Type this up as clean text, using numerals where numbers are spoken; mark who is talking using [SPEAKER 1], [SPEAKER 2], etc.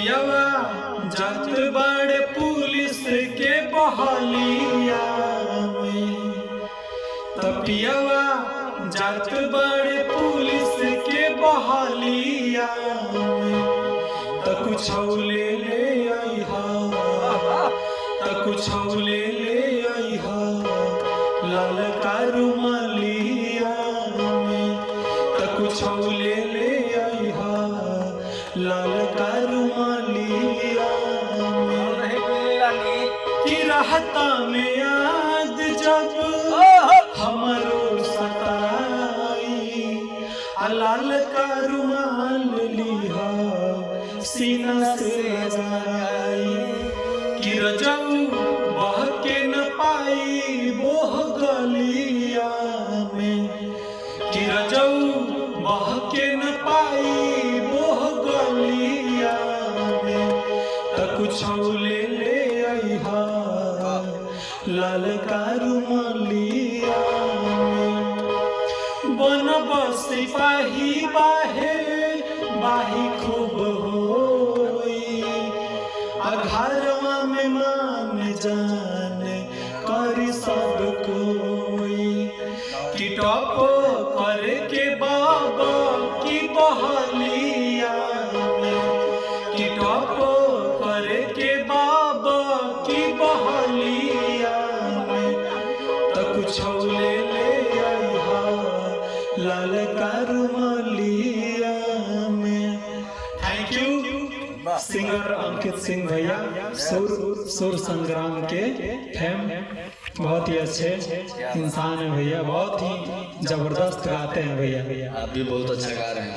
[SPEAKER 1] तपियावा जात बड़े पुलिस के बहालिया में, तपियावा जात बड़े पुलिस के बहालिया में, त कुछ ले आई हा, त कुछ ले आई हा लाल का रुमालिया में, त कुछ ले आई हा लाल का रुमालिया में। कि रहता में याद जब हमरो सताई, लाल का रुमाल लिहा सीना से लगाई। कि रजऊ बह के न पाई बोह गलिया में, कि रजऊ बह के न पाई बोह गलिया में, त कुछ ले आई हा लाल का रुमालिया में। बन बसी पाही बाहे बाही खूब होई, घरवा में मान जान करी सब कोई। कि टॉप करे के बाबा की बहालिया में, कि टॉप करे के बाबा की बहालिया में, त कुछ ले आई हा लाल का रुमालिया में। Thank you singer Ankit Singh भैया, सुर संग्राम के फेम, बहुत ही अच्छे इंसान है भैया, बहुत ही जबरदस्त गाते हैं भैया।
[SPEAKER 2] आप भी बहुत अच्छा गा रहे हैं।